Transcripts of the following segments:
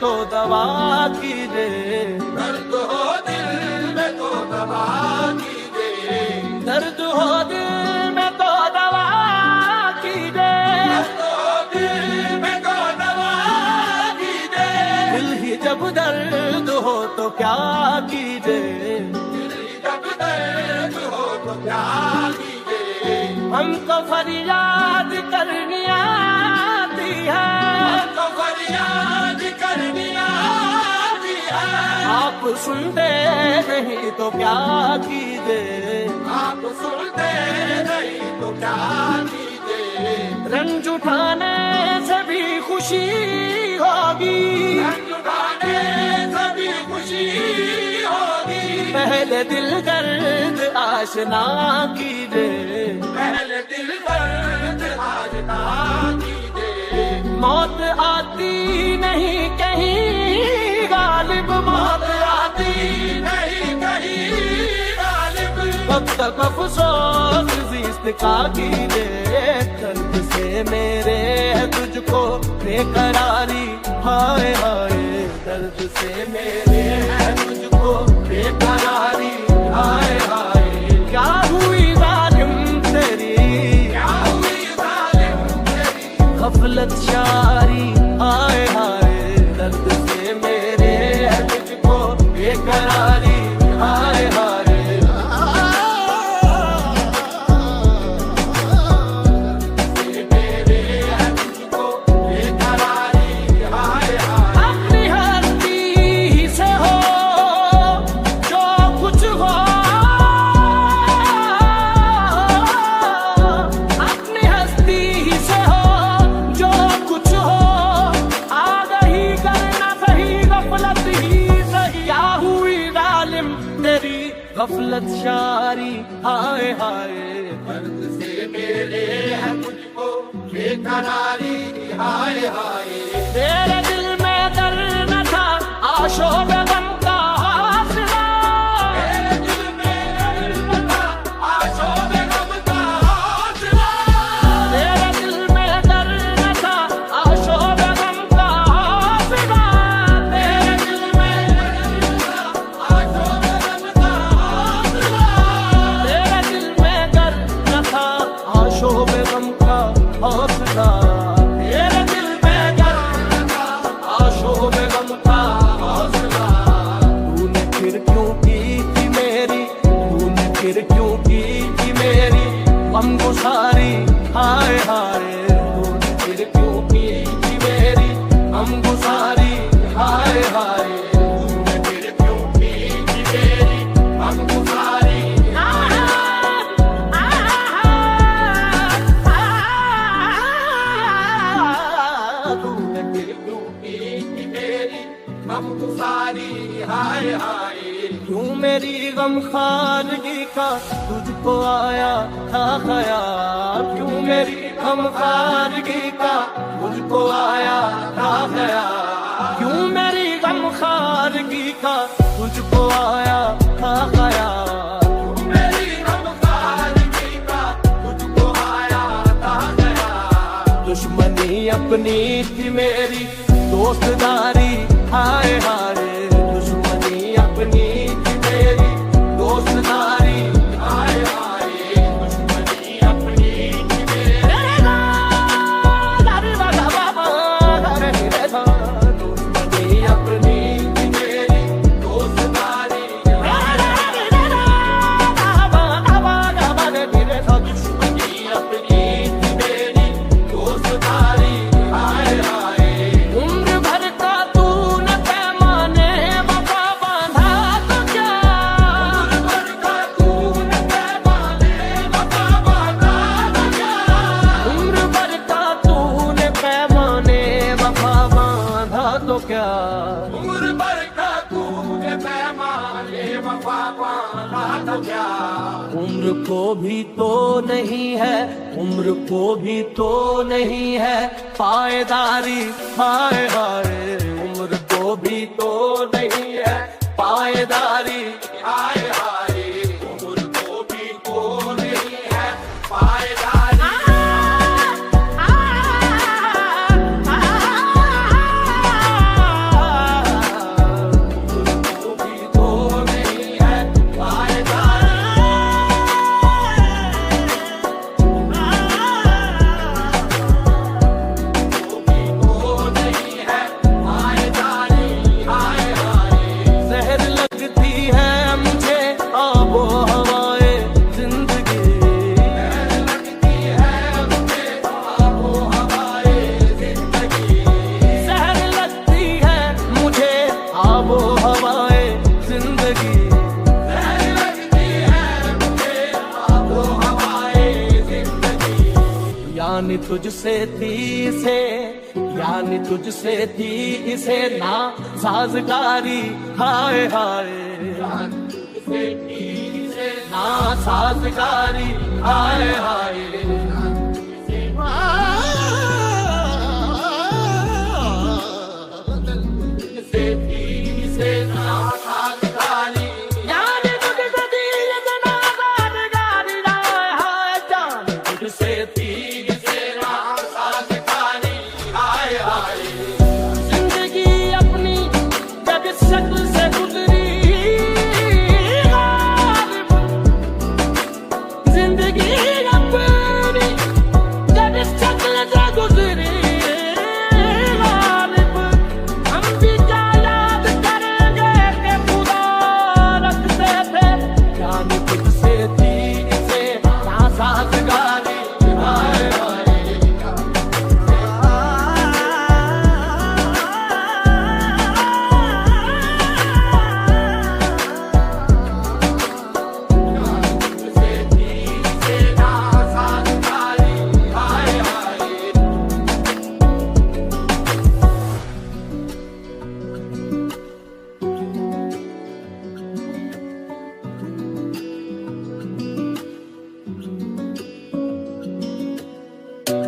तो दवा कीजिए, दर्द हो दिल में तो दवा कीजिए, दर्द हो दिल में तो दवा कीजिए, दर्द हो दिल में तो दवा कीजिए, दिल ही जब दर्द हो तो क्या कीजिए, दिल जब दर्द हो तो क्या कीजिए, हमको फरियाद करनी आती है, तो फरियाद करनी आती है, आप सुनते नहीं तो क्या कीजिए, आप सुनते नहीं तो क्या कीजिए, रंज उठाने से भी खुशी होगी, रंग उठाने सभी खुशी होगी, पहले दिल दर्द आशना कीजिए, पहले दिल दर्द आशना कीजिए, मौत आती नहीं कहीं गालिब, मौत आती नहीं कहीं गालिब, कब तक अफसोस जिस्त का कीजिए, दर्द से मेरे है तुझको बेकरारी, हाय हाय दर्द से मेरे है तुझको बेकरारी, हाय हाय क्या हुई जालिम तेरी, क्या हुई जालिम तेरी, गफलत शारी, हाय हाय दर्द से मेरे है तुझको बेकरारी, हाय हाय मेरे है तुझको बेकरारी, हाय हाय, अपनी हस्ती से हो जो कुछ हो, अपनी हस्ती से हो जो कुछ हो, आगही करना सही गफलत ही सही, क्या हुई जालिम तेरी गफलत शारी, हाय हाय दर्द से मेरे है तुझको बेकरारी, हाय हाय, तेरे दिल में दर्द न था आशो बेगम का हौसला, मेरे दिल में दर्द था आशो बेगम का हौसला, तेरे दिल में दर्द न था आशो बेगम का हौसला, तेरे दिल में आशो बेगम का हौसला, तेरे दिल में दर्द न था आशो बेगम का हौसला, तेरे दिल में दर्द न था आशो बेगम का हौसला, तूने फिर क्यों की थी मेरी, तूने फिर क्यों की थी मेरी गमगुसारी, हाय हाय तूने फिर क्यों की थी मेरी गमगुसारी, हाय हाय तूने फिर क्यों की थी मेरी गमगुसारी, तूने फिर क्यों की थी मेरी गमगुसारी, हाय हाय, क्यों मेरी गम खारगी का तुझको आया था ख्याल, क्यों मेरी गम खारगी का तुझको आया था ख्याल, क्यों मेरी गम खारगी का तुझको आया था ख्याल, मेरी गमखारगी का तुझको आया था ख्याल, दुश्मनी अपनी थी मेरी दोस्तदारी, हाय हाय दुश्मनी अपनी थी मेरी दोस्तदारी, हाय हाय, दुश्मनी अपनी थी मेरी, दुश्मनी अपनी थी मेरी दोस्तदारी, दुश्मनी अपनी थी मेरी दोस्तदारी, हाय हाय, उम्र भर का तूने पैमाने वफा बांधा तो क्या, उम्र भर का तूने पैमाने वफा बांधा तो क्या, उम्र भर का तूने पैमाने वफा बांधा तो क्या, उम्र भर का तूने पैमाने वफा बांधा तो क्या, उम्र को भी तो नहीं है, उम्र को भी तो नहीं है पायदारी, हाय हाय उम्र को भी तो नहीं है पायदारी, हाय हाय, उम्र को भी तो नहीं है पायदारी, यानी तुझसे थी इसे, यानी तुझसे थी इसे ना साजगारी, हाय हाय ना साजगारी, हाय हाय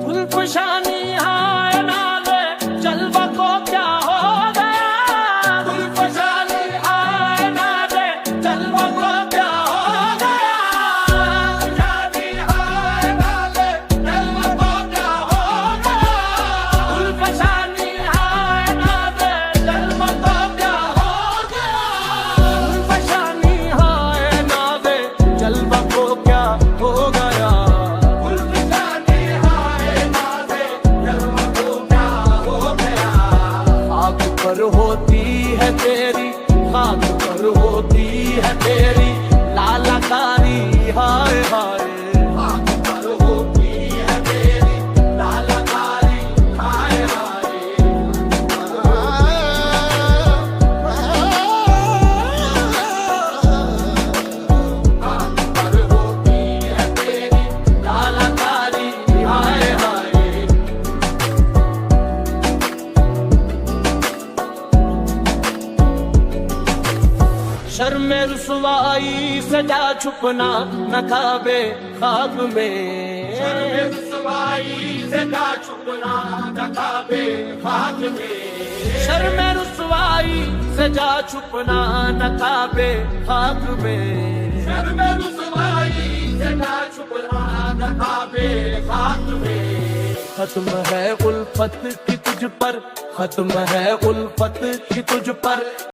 गुलफशानी हाय नाले जलवा को क्या हो गया, गुलफशानी हाय नाले जलवा को क्या हो गया, गुलफशानी हाय नाले जलवा को क्या हो गया, गुलफशानी हाय नाले जलवा को क्या हो गया, गुलफशानी हाय नाले जलवा को क्या हो गया। पर होती है तेरी, खाक पर होती है तेरी लालकारी, हाय हाय खाक पर होती है तेरी लालकारी, हाय हाय खाक पर होती है तेरी लालकारी, हाय हाय शर्म रुसवाई सजा छुपना नकाबे खाक में, शर्म रुसवाई सजा छुपना नकाबे खाक में, शर्म रुसवाई सजा छुपना नकाबे खाक में, शर्म रुसवाई सजा छुपना नकाबे खाक में। खत्म है उल्फत की तुझ पर, खत्म है उल्फत की तुझ पर।